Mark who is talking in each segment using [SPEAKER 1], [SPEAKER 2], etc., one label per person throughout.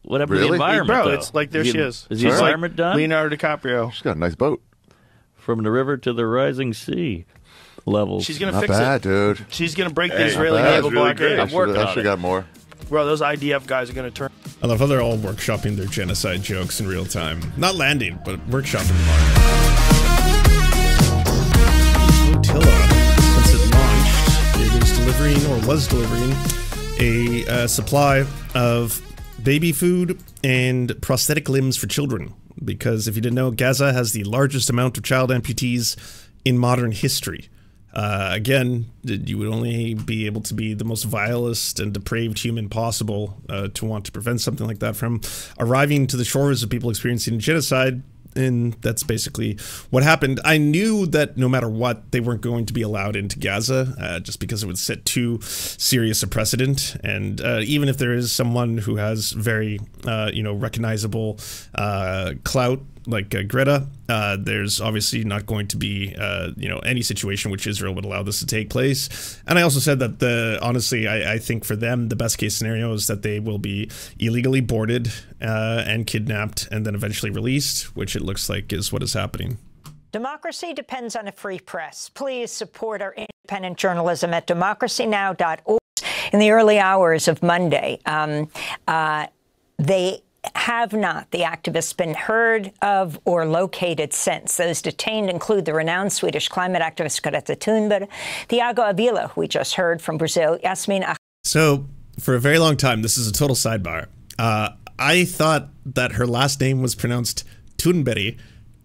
[SPEAKER 1] What happened to the environment,
[SPEAKER 2] Bro,
[SPEAKER 1] though?
[SPEAKER 2] it's like there she is.
[SPEAKER 1] Is the environment done?
[SPEAKER 2] Leonardo DiCaprio.
[SPEAKER 3] She's got a nice boat.
[SPEAKER 1] From the river to the rising sea levels.
[SPEAKER 2] She's going to
[SPEAKER 3] Not
[SPEAKER 2] fix
[SPEAKER 3] bad,
[SPEAKER 2] it.
[SPEAKER 3] dude.
[SPEAKER 2] She's going to break the
[SPEAKER 3] Not
[SPEAKER 2] Israeli
[SPEAKER 3] bad.
[SPEAKER 2] naval
[SPEAKER 4] really
[SPEAKER 2] blockade.
[SPEAKER 4] great.
[SPEAKER 1] I'm working on
[SPEAKER 3] I should
[SPEAKER 1] it.
[SPEAKER 3] got more.
[SPEAKER 2] Bro, those IDF guys are going to turn.
[SPEAKER 5] I love how they're all workshopping their genocide jokes in real time. Not landing, but workshopping them. Flotilla, since it launched, it is delivering, or was delivering, a supply of baby food and prosthetic limbs for children. Because if you didn't know, Gaza has the largest amount of child amputees in modern history. Again, you would only be able to be the most vilest and depraved human possible to want to prevent something like that from arriving to the shores of people experiencing genocide. And that's basically what happened. I knew that no matter what, they weren't going to be allowed into Gaza, just because it would set too serious a precedent. And even if there is someone who has very, recognizable clout, like Greta, there's obviously not going to be, any situation which Israel would allow this to take place. And I also said that honestly, I think for them, the best case scenario is that they will be illegally boarded and kidnapped and then eventually released, which it looks like is what is happening.
[SPEAKER 6] Democracy depends on a free press. Please support our independent journalism at democracynow.org. In the early hours of Monday, the activists been heard of or located since. Those detained include the renowned Swedish climate activist Greta Thunberg, Tiago Avila, who we just heard from Brazil, Yasmin.
[SPEAKER 5] So, for a very long time, this is a total sidebar. I thought that her last name was pronounced Thunberg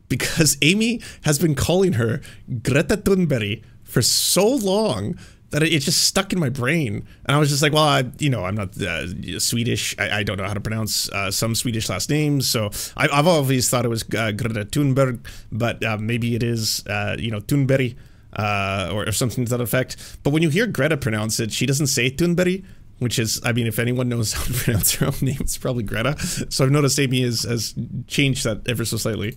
[SPEAKER 5] because Amy has been calling her Greta Thunberg for so long that it just stuck in my brain. And I was just like, well, I'm not Swedish. I don't know how to pronounce some Swedish last names. So I've always thought it was Greta Thunberg, but maybe it is, Thunberg or something to that effect. But when you hear Greta pronounce it, she doesn't say Thunberg, which is, if anyone knows how to pronounce her own name, it's probably Greta. So I've noticed Amy has changed that ever so slightly.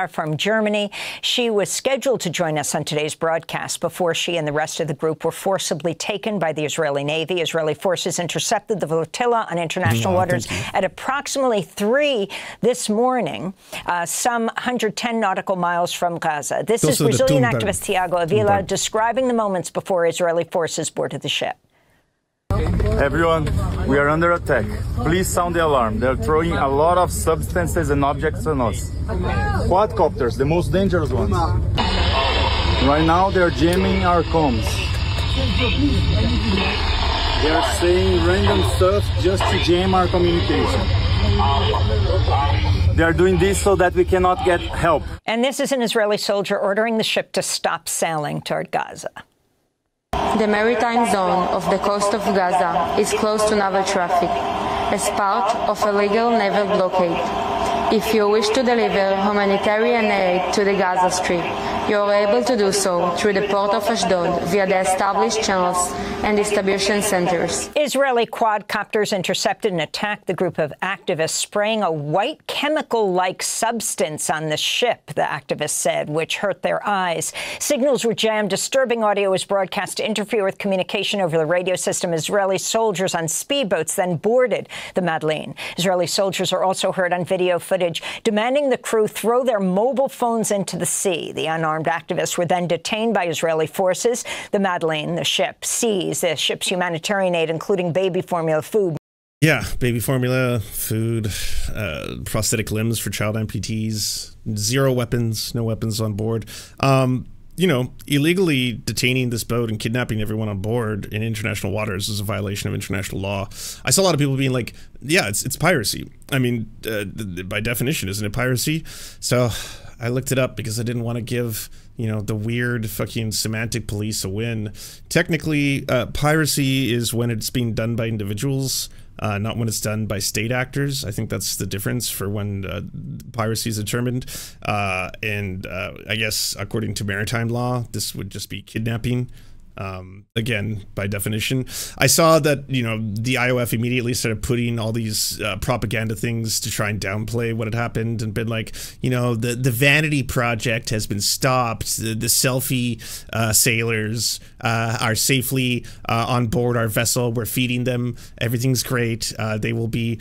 [SPEAKER 6] From Germany. She was scheduled to join us on today's broadcast before she and the rest of the group were forcibly taken by the Israeli Navy. Israeli forces intercepted the flotilla on international waters at approximately 3 this morning, some 110 nautical miles from Gaza. This is Brazilian activist Tiago Avila describing the moments before Israeli forces boarded the ship.
[SPEAKER 7] Everyone, we are under attack. Please sound the alarm. They're throwing a lot of substances and objects on us. Quadcopters, the most dangerous ones. Right now, they're jamming our comms. They are saying random stuff just to jam our communication. They are doing this so that we cannot get help.
[SPEAKER 6] And this is an Israeli soldier ordering the ship to stop sailing toward Gaza.
[SPEAKER 8] The maritime zone of the coast of Gaza is closed to naval traffic as part of a legal naval blockade. If you wish to deliver humanitarian aid to the Gaza Strip, you are able to do so through the port of Ashdod via the established channels and distribution centers.
[SPEAKER 6] Israeli quadcopters intercepted and attacked the group of activists, spraying a white chemical-like substance on the ship, the activists said, which hurt their eyes. Signals were jammed. Disturbing audio was broadcast to interfere with communication over the radio system. Israeli soldiers on speedboats then boarded the Madeleine. Israeli soldiers are also heard on video footage demanding the crew throw their mobile phones into the sea. The unarmed activists were then detained by Israeli forces. The Madeleine, the ship, seized the ship's humanitarian aid, including baby formula, food.
[SPEAKER 5] Yeah, baby formula, food, prosthetic limbs for child amputees, 0 weapons, no weapons on board. Illegally detaining this boat and kidnapping everyone on board in international waters is a violation of international law. I saw a lot of people being like, yeah, it's piracy. By definition, isn't it piracy? So I looked it up because I didn't want to give, the weird fucking semantic police a win. Technically, piracy is when it's being done by individuals, not when it's done by state actors. I think that's the difference for when piracy is determined. I guess according to maritime law, this would just be kidnapping. Again, by definition. I saw that, you know, the IOF immediately started putting all these propaganda things to try and downplay what had happened and been like, you know, the vanity project has been stopped. The selfie sailors are safely on board our vessel. We're feeding them. Everything's great. They will be,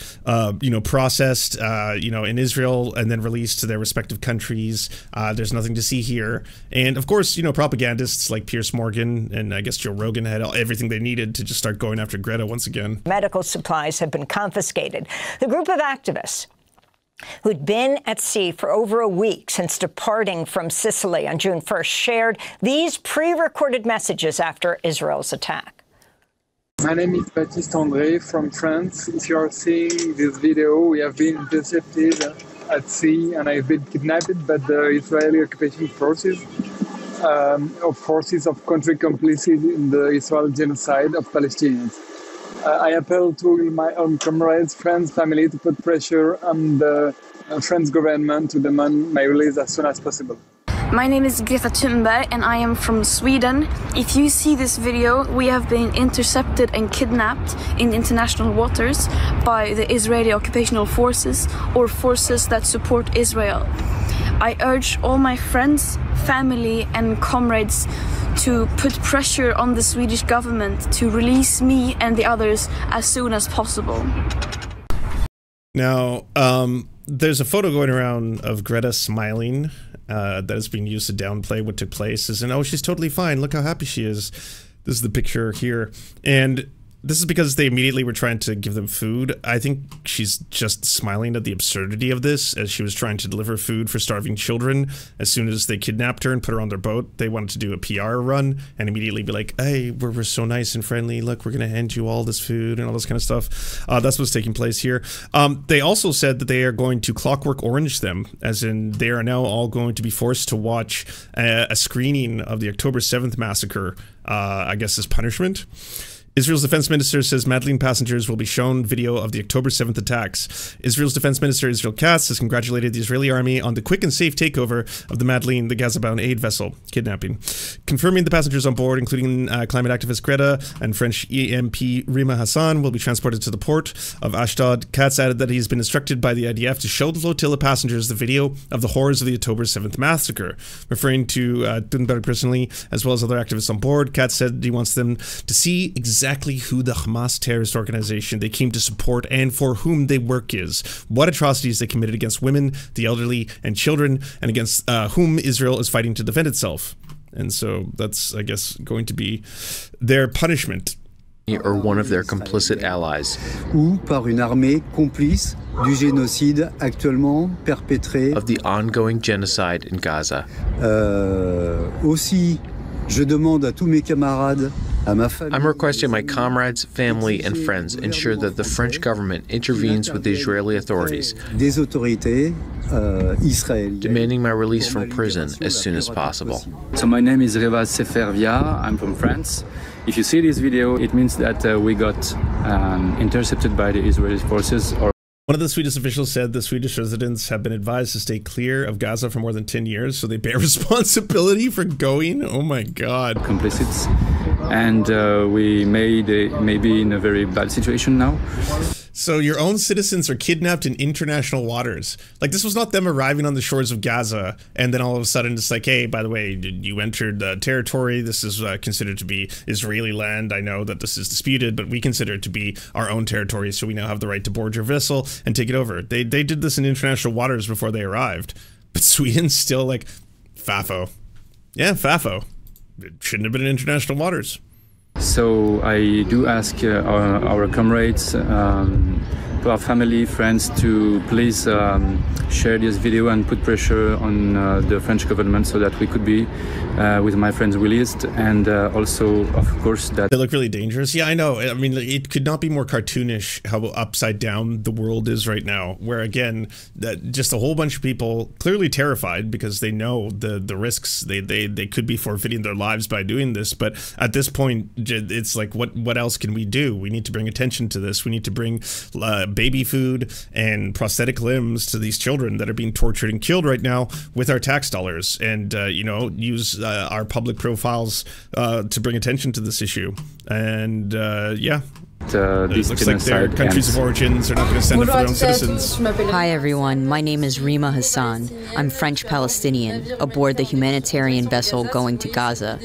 [SPEAKER 5] you know, processed, you know, in Israel and then released to their respective countries. There's nothing to see here. And of course, you know, propagandists like Piers Morgan and I guess Joe Rogan had everything they needed to just start going after Greta once again.
[SPEAKER 6] Medical supplies have been confiscated. The group of activists who'd been at sea for over a week since departing from Sicily on June 1st shared these pre-recorded messages after Israel's attack.
[SPEAKER 3] My name is Baptiste André from France. If you are seeing this video, we have been intercepted at sea and I've been kidnapped by the Israeli occupation forces. Forces of country complicit in the Israel genocide of Palestinians. I appeal to my own comrades, friends, family to put pressure on the French government to demand my release as soon as possible.
[SPEAKER 4] My name is Greta Thunberg and I am from Sweden. If you see this video, we have been intercepted and kidnapped in international waters by the Israeli occupational forces or forces that support Israel. I urge all my friends, family and comrades to put pressure on the Swedish government to release me and the others as soon as possible.
[SPEAKER 5] Now, there's a photo going around of Greta smiling that is being used to downplay what took place. As in, oh, she's totally fine. Look how happy she is. This is the picture here. And this is because they immediately were trying to give them food. I think she's just smiling at the absurdity of this as she was trying to deliver food for starving children. As soon as they kidnapped her and put her on their boat, they wanted to do a PR run and immediately be like, hey, we're so nice and friendly. Look, we're going to hand you all this food and all this kind of stuff. That's what's taking place here. They also said that they are going to clockwork orange them, as in they are now all going to be forced to watch a screening of the October 7th massacre, I guess as punishment. Israel's defense minister says Madeleine passengers will be shown video of the October 7th attacks. Israel's defense minister Israel Katz has congratulated the Israeli army on the quick and safe takeover of the Madeleine, the Gaza-bound aid vessel kidnapping. Confirming the passengers on board, including climate activist Greta and French EMP Rima Hassan, will be transported to the port of Ashdod. Katz added that he's been instructed by the IDF to show the flotilla passengers the video of the horrors of the October 7th massacre. Referring to Thunberg personally, as well as other activists on board, Katz said he wants them to see exactly who the Hamas terrorist organization they came to support and for whom they work is, what atrocities they committed against women, the elderly, and children, and against whom Israel is fighting to defend itself. And so that's, I guess, going to be their punishment.
[SPEAKER 9] Or one of their complicit allies.
[SPEAKER 10] Ou par une armée complice du génocide actuellement perpétré.
[SPEAKER 9] Of the ongoing genocide in Gaza.
[SPEAKER 10] Aussi, je demande à tous mes camarades, à ma famille.
[SPEAKER 9] I'm requesting my comrades, family, and friends ensure that the French government intervenes with the Israeli authorities,
[SPEAKER 10] des autorités israéliennes,
[SPEAKER 9] demanding my release from prison as soon as possible.
[SPEAKER 11] So my name is Reva Sefervia. I'm from France. If you see this video, it means that we got intercepted by the Israeli forces.
[SPEAKER 5] One of the Swedish officials said the Swedish residents have been advised to stay clear of Gaza for more than 10 years, so they bear responsibility for going. Oh my God.
[SPEAKER 11] Complicits. And we may be in a very bad situation now.
[SPEAKER 5] So your own citizens are kidnapped in international waters. Like, this was not them arriving on the shores of Gaza and then all of a sudden it's like, hey, by the way, you entered the territory. This is considered to be Israeli land. I know that this is disputed, but we consider it to be our own territory, so we now have the right to board your vessel and take it over. They did this in international waters before they arrived. But Sweden's still like, FAFO. Yeah, FAFO. It shouldn't have been in international waters.
[SPEAKER 11] So I do ask our comrades, our family, friends to please share this video and put pressure on the French government so that we could be, with my friends, released. And also, of course, that...
[SPEAKER 5] They look really dangerous. Yeah, I know. I mean, it could not be more cartoonish how upside down the world is right now, where, again, that just a whole bunch of people clearly terrified because they know the risks. They could be forfeiting their lives by doing this. But at this point, it's like, what else can we do? We need to bring attention to this. We need to bring baby food and prosthetic limbs to these children that are being tortured and killed right now with our tax dollars, and you know, use our public profiles to bring attention to this issue. And yeah. It looks like their countries of origins are not going to stand up for their own citizens.
[SPEAKER 12] Hi everyone, my name is Rima Hassan. I'm French-Palestinian, aboard the humanitarian vessel going to Gaza.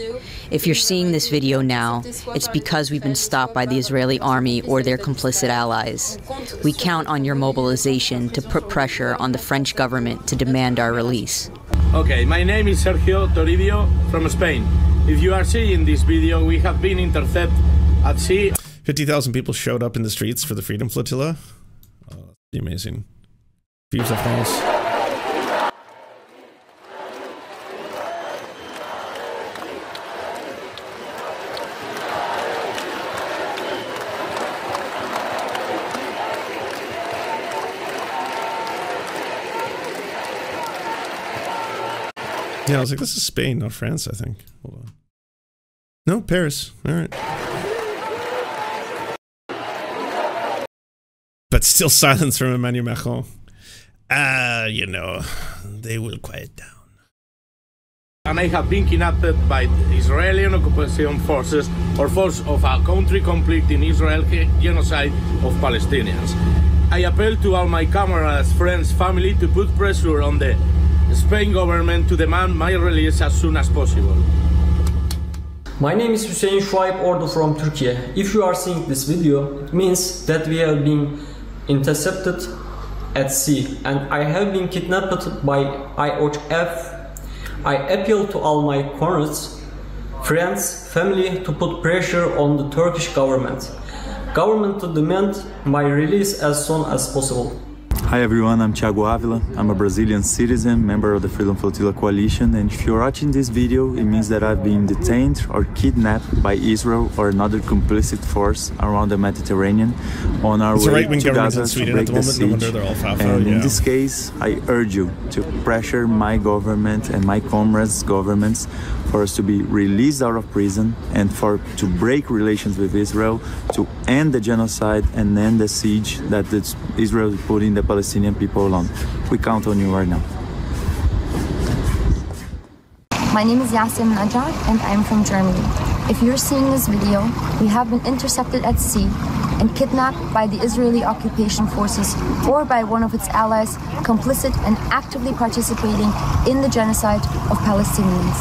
[SPEAKER 12] If you're seeing this video now, it's because we've been stopped by the Israeli army or their complicit allies. We count on your mobilization to put pressure on the French government to demand our release.
[SPEAKER 13] Okay, my name is Sergio Toribio from Spain. If you are seeing this video, we have been intercepted at sea.
[SPEAKER 5] 50,000 people showed up in the streets for the Freedom Flotilla. Oh, that's pretty amazing. Vive la France. Yeah, I was like, this is Spain, not France, I think. Hold on. No, Paris. All right. But still silence from Emmanuel Macron. You know, they will quiet down.
[SPEAKER 13] And I have been kidnapped by Israeli occupation forces or force of a country conflict in Israel, genocide of Palestinians. I appeal to all my comrades, friends, family to put pressure on the Spain government to demand my release as soon as possible.
[SPEAKER 14] My name is Hüseyin Şuayb Ordu from Turkey. If you are seeing this video, it means that we have been intercepted at sea and I have been kidnapped by IOF. I appeal to all my comrades, friends, family to put pressure on the Turkish government to demand my release as soon as possible.
[SPEAKER 7] Hi everyone, I'm Thiago Avila. I'm a Brazilian citizen, member of the Freedom Flotilla coalition, and if you're watching this video, it means that I've been detained or kidnapped by Israel or another complicit force around the Mediterranean on our way to Gaza to break the siege. And in this case, I urge you to pressure my government and my comrades' governments for us to be released out of prison and to break relations with Israel, to end the genocide and end the siege that Israel is putting the Palestinian people on. We count on you right now.
[SPEAKER 15] My name is Yasim Najad and I'm from Germany. If you're seeing this video, we have been intercepted at sea and kidnapped by the Israeli occupation forces or by one of its allies, complicit and actively participating in the genocide of Palestinians.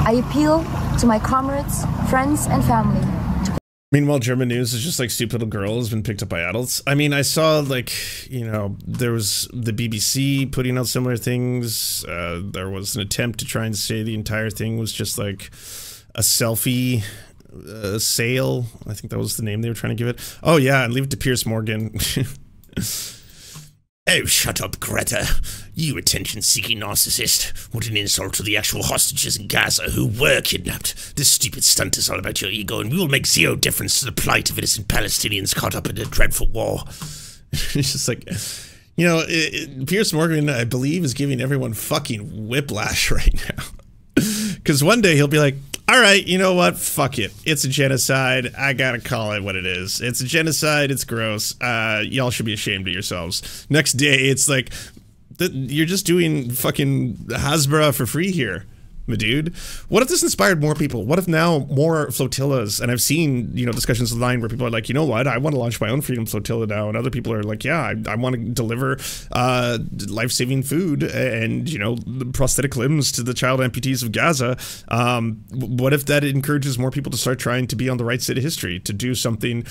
[SPEAKER 15] I appeal to my comrades, friends, and family.
[SPEAKER 5] Meanwhile, German news is just like stupid little girl has been picked up by adults. I mean, I saw like, you know, there was the BBC putting out similar things. There was an attempt to try and say the entire thing was just like a selfie sale. I think that was the name they were trying to give it. Oh yeah, and leave it to Piers Morgan.
[SPEAKER 16] Oh, shut up, Greta. You attention-seeking narcissist. What an insult to the actual hostages in Gaza who were kidnapped. This stupid stunt is all about your ego, and we will make zero difference to the plight of innocent Palestinians caught up in a dreadful war.
[SPEAKER 5] It's just like, you know, Piers Morgan, I believe, is giving everyone fucking whiplash right now. Because one day he'll be like, all right, you know what? Fuck it. It's a genocide. I gotta call it what it is. It's a genocide. It's gross. Y'all should be ashamed of yourselves. Next day, it's like, you're just doing fucking Hasbara for free here, my dude. What if this inspired more people? What if now more flotillas, and I've seen, you know, discussions online where people are like, you know what, I want to launch my own Freedom Flotilla now, and other people are like, yeah, I want to deliver life-saving food and, you know, prosthetic limbs to the child amputees of Gaza. What if that encourages more people to start trying to be on the right side of history, to do something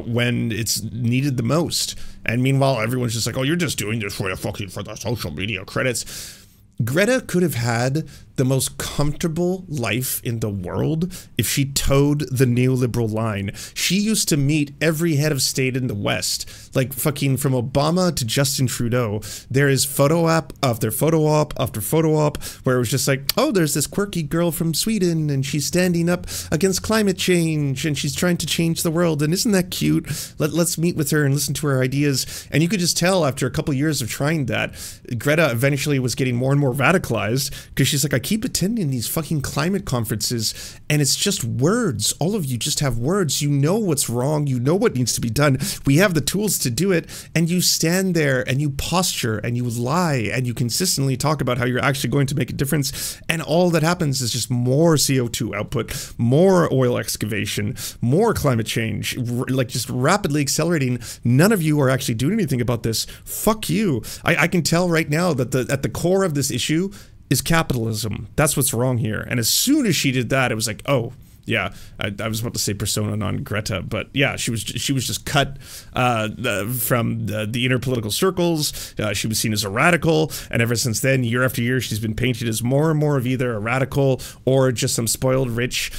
[SPEAKER 5] when it's needed the most? And meanwhile, everyone's just like, oh, you're just doing this for the social media credits. Greta could have had the most comfortable life in the world if she towed the neoliberal line. She used to meet every head of state in the West, like fucking from Obama to Justin Trudeau. There is photo op after photo op after photo op where it was just like, oh, there's this quirky girl from Sweden and she's standing up against climate change and she's trying to change the world, and isn't that cute? Let's meet with her and listen to her ideas. And you could just tell after a couple years of trying that, Greta eventually was getting more and more more radicalized because she's like, I keep attending these fucking climate conferences and it's just words. All of you just have words. You know what's wrong. You know what needs to be done. We have the tools to do it. And you stand there and you posture and you lie and you consistently talk about how you're actually going to make a difference. And all that happens is just more CO2 output, more oil excavation, more climate change, like just rapidly accelerating. None of you are actually doing anything about this. Fuck you. I can tell right now that at the core of this issue is capitalism. That's what's wrong here. And as soon as she did that, it was like, oh, yeah, I was about to say persona non Greta, but yeah, she was just cut from the inner political circles. She was seen as a radical, and ever since then, year after year, she's been painted as more and more of either a radical or just some spoiled rich,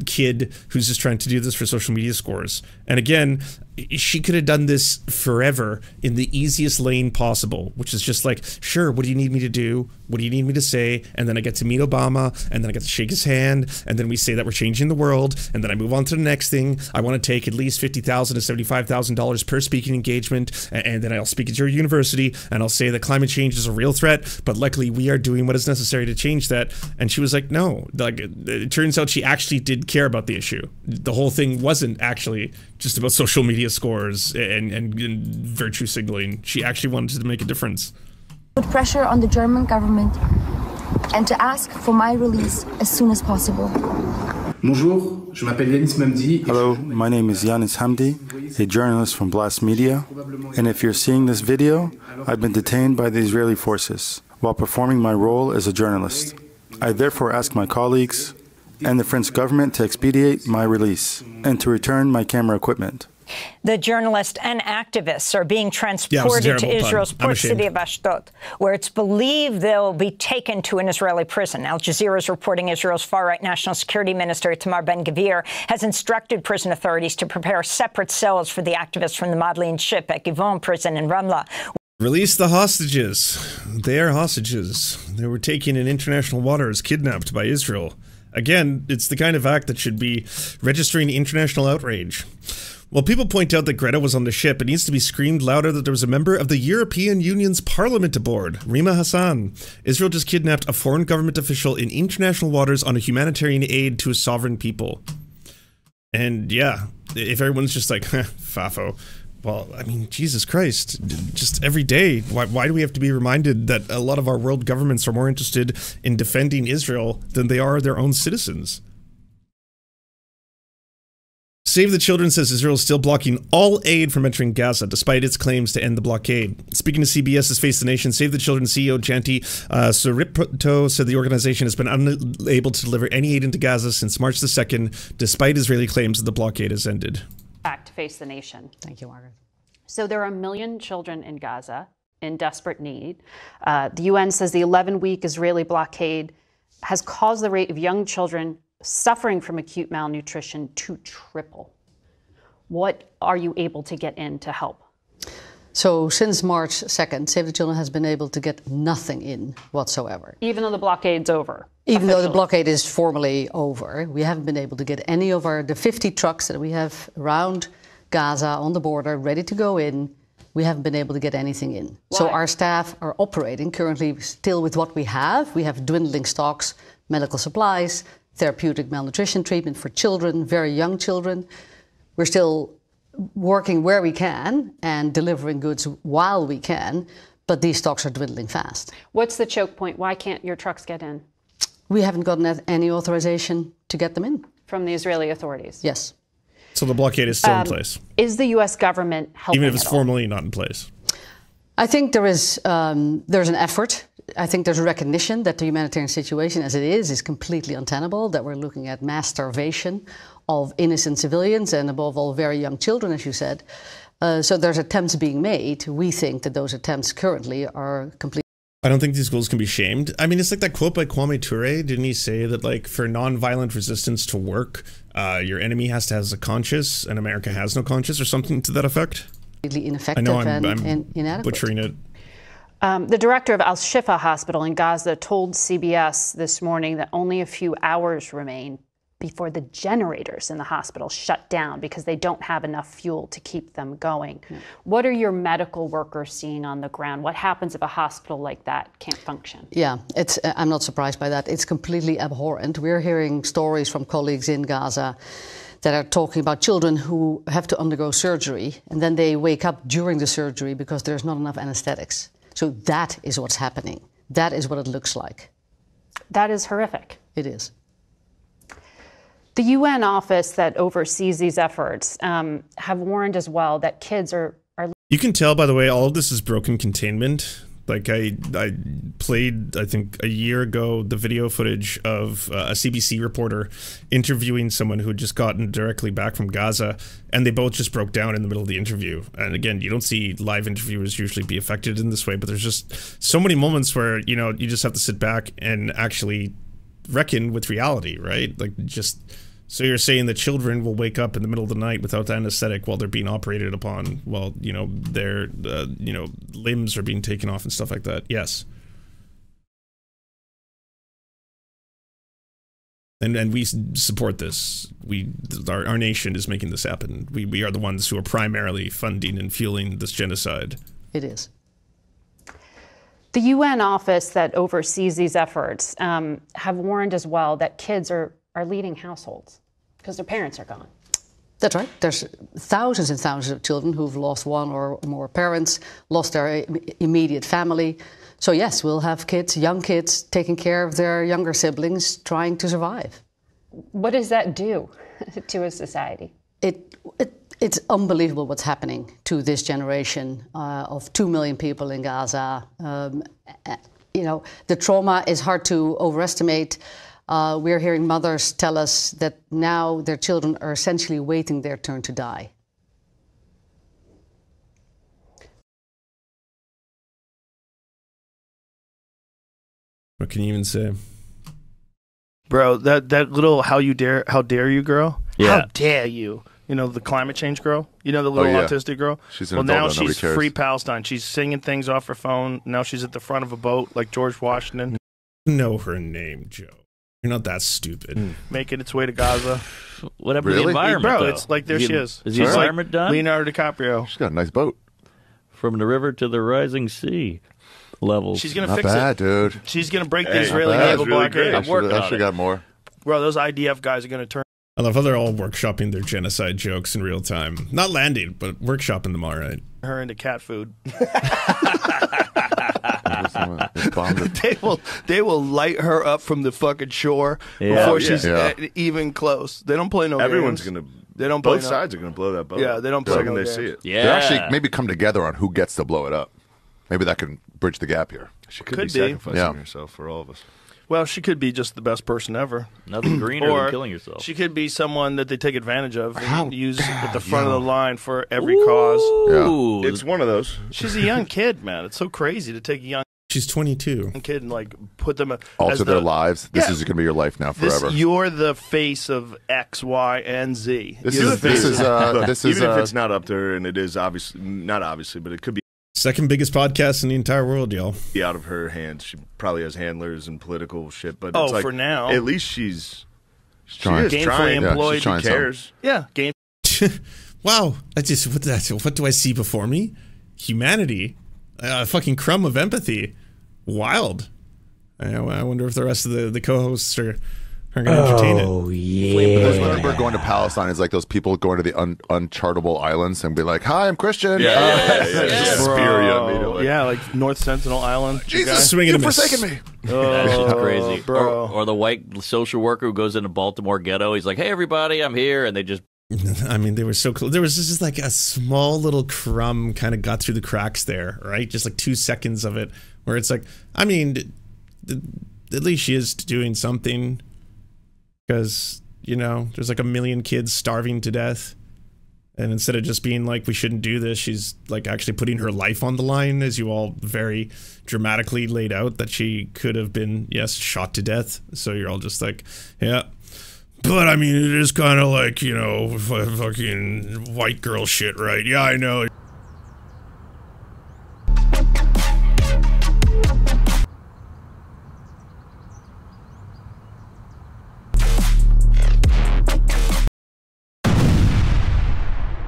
[SPEAKER 5] kid who's just trying to do this for social media scores. And again, she could have done this forever in the easiest lane possible, which is just like, sure, what do you need me to do? What do you need me to say? And then I get to meet Obama, and then I get to shake his hand, and then we say that we're changing the world, and then I move on to the next thing. I want to take at least $50,000 to $75,000 per speaking engagement, and then I'll speak at your university, and I'll say that climate change is a real threat, but luckily we are doing what is necessary to change that. And she was like, no. Like, it turns out she actually did care about the issue. The whole thing wasn't actually just about social media scores and virtue signaling. She actually wanted to make a difference.
[SPEAKER 15] Put pressure on the German government and to ask for my release as soon as possible.
[SPEAKER 17] Bonjour, je m'appelle Yanis Mamdi. Hello, my name is Yanis Hamdi, a journalist from Blast Media. And if you're seeing this video, I've been detained by the Israeli forces while performing my role as a journalist. I therefore ask my colleagues and the French government to expedite my release and to return my camera equipment.
[SPEAKER 6] The journalist and activists are being transported to Israel's port city of Ashdod, where it's believed they'll be taken to an Israeli prison. Al Jazeera is reporting Israel's far-right National Security Minister Itamar Ben-Gvir has instructed prison authorities to prepare separate cells for the activists from the Madlin ship at Givon prison in Ramla.
[SPEAKER 5] Release the hostages. They are hostages. They were taken in international waters, kidnapped by Israel. Again, it's the kind of act that should be registering international outrage. While people point out that Greta was on the ship, it needs to be screamed louder that there was a member of the European Union's parliament aboard, Rima Hassan. Israel just kidnapped a foreign government official in international waters on a humanitarian aid to a sovereign people. And yeah, if everyone's just like, Fafo, well, I mean, Jesus Christ, just every day, why do we have to be reminded that a lot of our world governments are more interested in defending Israel than they are their own citizens? Save the Children says Israel is still blocking all aid from entering Gaza, despite its claims to end the blockade. Speaking to CBS's Face the Nation, Save the Children CEO Janti Suripto said the organization has been unable to deliver any aid into Gaza since March the 2nd, despite Israeli claims that the blockade has ended.
[SPEAKER 18] Back to Face the Nation.
[SPEAKER 19] Thank you, Margaret.
[SPEAKER 18] So there are 1 million children in Gaza in desperate need. The UN says the 11-week Israeli blockade has caused the rate of young children suffering from acute malnutrition to triple. What are you able to get in to help?
[SPEAKER 19] So since March 2nd, Save the Children has been able to get nothing in whatsoever.
[SPEAKER 18] Even though the blockade's over?
[SPEAKER 19] Even though the blockade is formally over, we haven't been able to get any of the 50 trucks that we have around Gaza on the border ready to go in. We haven't been able to get anything in.
[SPEAKER 18] Why?
[SPEAKER 19] So our staff are operating currently still with what we have. We have dwindling stocks, medical supplies, therapeutic malnutrition treatment for children, very young children. We're still working where we can and delivering goods while we can, but these stocks are dwindling fast.
[SPEAKER 18] What's the choke point? Why can't your trucks get in?
[SPEAKER 19] We haven't gotten any authorization to get them in.
[SPEAKER 18] From the Israeli authorities?
[SPEAKER 19] Yes.
[SPEAKER 5] So the blockade is still in place?
[SPEAKER 18] Is the U.S. government helping?
[SPEAKER 5] Even if it's formally not in place?
[SPEAKER 19] I think there's an effort. I think there's a recognition that the humanitarian situation as it is completely untenable, that we're looking at mass starvation of innocent civilians and above all very young children, as you said. So there's attempts being made. We think that those attempts currently are completely...
[SPEAKER 5] I don't think these schools can be shamed. I mean, it's like that quote by Kwame Ture. Didn't he say that, like, for nonviolent resistance to work, your enemy has to have a conscience and America has no conscience, or something to that effect?
[SPEAKER 19] Completely ineffective.
[SPEAKER 5] I know
[SPEAKER 19] and inadequate.
[SPEAKER 5] Butchering it.
[SPEAKER 18] The director of Al-Shifa Hospital in Gaza told CBS this morning that only a few hours remain before the generators in the hospital shut down because they don't have enough fuel to keep them going. What are your medical workers seeing on the ground? What happens if a hospital like that can't function?
[SPEAKER 19] Yeah, I'm not surprised by that. It's completely abhorrent. We're hearing stories from colleagues in Gaza that are talking about children who have to undergo surgery and then they wake up during the surgery because there's not enough anesthetics. So that is what's happening. That is what it looks like.
[SPEAKER 18] That is horrific.
[SPEAKER 19] It is.
[SPEAKER 18] The UN office that oversees these efforts have warned as well that kids are...
[SPEAKER 5] You can tell, by the way, all of this is broken containment. Like I played, I think, a year ago, the video footage of a CBC reporter interviewing someone who had just gotten directly back from Gaza, and they both just broke down in the middle of the interview. And again, you don't see live interviewers usually be affected in this way, but there's just so many moments where, you know, you just have to sit back and actually reckon with reality, right? Like, just... So you're saying that children will wake up in the middle of the night without anesthetic while they're being operated upon, while, you know, their, you know, limbs are being taken off and stuff like that. Yes. And we support this. Our nation is making this happen. We are the ones who are primarily funding and fueling this genocide.
[SPEAKER 19] It is.
[SPEAKER 18] The UN office that oversees these efforts have warned as well that kids are leading households because their parents are gone.
[SPEAKER 19] That's right. There's thousands and thousands of children who've lost one or more parents, lost their immediate family. So yes, we'll have kids, young kids, taking care of their younger siblings, trying to survive.
[SPEAKER 18] What does that do to a society?
[SPEAKER 19] It's unbelievable what's happening to this generation of 2 million people in Gaza. You know, the trauma is hard to overestimate. We're hearing mothers tell us that now their children are essentially waiting their turn to die.
[SPEAKER 5] What can you even say?
[SPEAKER 2] Bro, that little how dare you girl?
[SPEAKER 1] Yeah.
[SPEAKER 2] How dare you? You know, the climate change girl? You know, the little autistic girl?
[SPEAKER 20] She's an
[SPEAKER 2] well,
[SPEAKER 20] adult
[SPEAKER 2] now
[SPEAKER 20] that nobody
[SPEAKER 2] she's
[SPEAKER 20] cares.
[SPEAKER 2] free Palestine. She's singing things off her phone. Now she's at the front of a boat like George Washington.
[SPEAKER 5] Know her name, Joe. You're not that stupid.
[SPEAKER 2] Making its way to Gaza.
[SPEAKER 1] What happened to the environment,
[SPEAKER 2] Bro,
[SPEAKER 1] though?
[SPEAKER 2] it's like there she is.
[SPEAKER 1] Is the
[SPEAKER 2] She's
[SPEAKER 1] environment
[SPEAKER 2] like
[SPEAKER 1] done?
[SPEAKER 2] Leonardo DiCaprio.
[SPEAKER 20] She's got a nice boat.
[SPEAKER 1] From the river to the rising sea levels.
[SPEAKER 2] She's going to
[SPEAKER 20] Not
[SPEAKER 2] fix
[SPEAKER 20] bad,
[SPEAKER 2] it.
[SPEAKER 20] dude.
[SPEAKER 2] She's going to break the
[SPEAKER 20] Hey,
[SPEAKER 2] Israeli
[SPEAKER 20] not bad.
[SPEAKER 2] naval
[SPEAKER 20] That's really
[SPEAKER 2] blockade.
[SPEAKER 20] great.
[SPEAKER 2] I'm working
[SPEAKER 20] I
[SPEAKER 2] on
[SPEAKER 20] should
[SPEAKER 2] it.
[SPEAKER 20] got more.
[SPEAKER 2] Bro, those IDF guys are going to turn.
[SPEAKER 5] I love how they're all workshopping their genocide jokes in real time. Not landing, but workshopping them all right.
[SPEAKER 2] her into cat food. They will light her up from the fucking shore before she's even close. They don't play no
[SPEAKER 20] Everyone's
[SPEAKER 2] games.
[SPEAKER 20] gonna.
[SPEAKER 2] They don't play
[SPEAKER 20] Both sides are gonna blow that boat.
[SPEAKER 2] Yeah, they don't
[SPEAKER 20] the
[SPEAKER 2] play
[SPEAKER 20] second
[SPEAKER 2] no
[SPEAKER 20] they
[SPEAKER 2] games.
[SPEAKER 20] see it.
[SPEAKER 1] Yeah.
[SPEAKER 20] They'll actually maybe come together on who gets to blow it up. Maybe that can bridge the gap here.
[SPEAKER 2] She could be sacrificing
[SPEAKER 20] herself for all of us.
[SPEAKER 2] Well, she could be just the best person ever.
[SPEAKER 1] Nothing greener than killing yourself.
[SPEAKER 2] She could be someone that they take advantage of and use at the front of the line for every cause.
[SPEAKER 20] Yeah. It's one of those.
[SPEAKER 2] She's a young kid, man. It's so crazy to take a young
[SPEAKER 5] She's 22.
[SPEAKER 2] kid and like put them
[SPEAKER 20] Alter their lives. This is going to be your life now forever.
[SPEAKER 2] You're the face of X, Y, and Z.
[SPEAKER 20] This is
[SPEAKER 13] even if it's not up to her, and it is obviously not obviously, but it could be
[SPEAKER 5] second biggest podcast in the entire world, y'all.
[SPEAKER 13] out of her hands. She probably has handlers and political shit, but
[SPEAKER 2] Oh,
[SPEAKER 13] it's like,
[SPEAKER 2] for now.
[SPEAKER 13] at least she's
[SPEAKER 20] trying.
[SPEAKER 13] She is trying.
[SPEAKER 2] employed.
[SPEAKER 20] she's trying
[SPEAKER 13] She cares.
[SPEAKER 2] Yeah, game.
[SPEAKER 5] Wow, what do I see before me? Humanity, a fucking crumb of empathy. Wild. I wonder if the rest of the co-hosts are going to entertain it.
[SPEAKER 20] Oh yeah. Remember going to Palestine is like those people going to the unchartable islands and be like, "Hi, I'm Christian."
[SPEAKER 13] Just spear you immediately.
[SPEAKER 2] Yeah, like North Sentinel Island.
[SPEAKER 20] Jesus,
[SPEAKER 5] Swing and
[SPEAKER 20] you've
[SPEAKER 5] a miss.
[SPEAKER 20] forsaken me.
[SPEAKER 1] That shit's crazy.
[SPEAKER 2] Bro.
[SPEAKER 1] Or the white social worker who goes into Baltimore ghetto. He's like, "Hey, everybody, I'm here," and they just.
[SPEAKER 5] I mean, they were so close. There was just like a small little crumb kind of got through the cracks there, right? Just like 2 seconds of it where it's like, I mean, at least she is doing something because, you know, there's like 1 million kids starving to death. And instead of just being like, we shouldn't do this, she's like actually putting her life on the line, as you all very dramatically laid out, that she could have been, yes, shot to death. So you're all just like, yeah. But I mean, it is kind of like, you know, fucking white girl shit, right? Yeah, I know.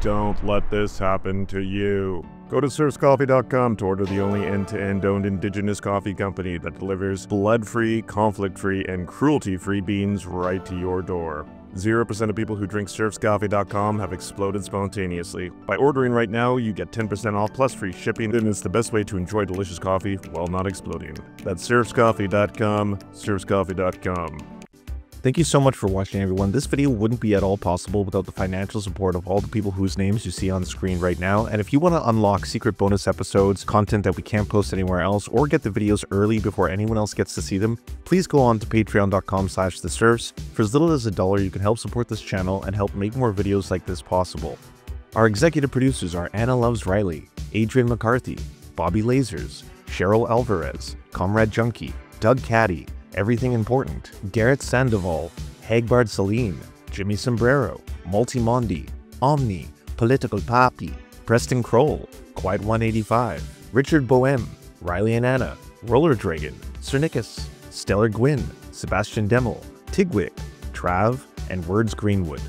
[SPEAKER 21] Don't let this happen to you. Go to serfscoffee.com to order the only end-to-end owned indigenous coffee company that delivers blood-free, conflict-free, and cruelty-free beans right to your door. 0% of people who drink serfscoffee.com have exploded spontaneously. By ordering right now, you get 10% off plus free shipping, and it's the best way to enjoy delicious coffee while not exploding. That's serfscoffee.com, serfscoffee.com.
[SPEAKER 22] Thank you so much for watching, everyone. This video wouldn't be at all possible without the financial support of all the people whose names you see on the screen right now. And if you want to unlock secret bonus episodes, content that we can't post anywhere else, or get the videos early before anyone else gets to see them, please go on to patreon.com/theserfs. For as little as $1, you can help support this channel and help make more videos like this possible. Our executive producers are Anna Loves Riley, Adrian McCarthy, Bobby Lasers, Cheryl Alvarez, Comrade Junkie, Doug Caddy, Everything Important, Garrett Sandoval, Hagbard Celine, Jimmy Sombrero, Multimondi, Omni, Political Papi, Preston Kroll, Quiet 185, Richard Boehm, Riley and Anna, Roller Dragon, Cernicus, Stellar Gwyn, Sebastian Demel, Tigwick, Trav, and Words Greenwood.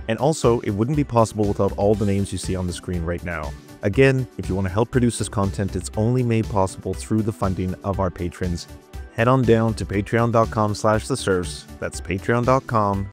[SPEAKER 22] And also, it wouldn't be possible without all the names you see on the screen right now. Again, if you want to help produce this content, it's only made possible through the funding of our patrons. Head on down to patreon.com/theserfs. That's patreon.com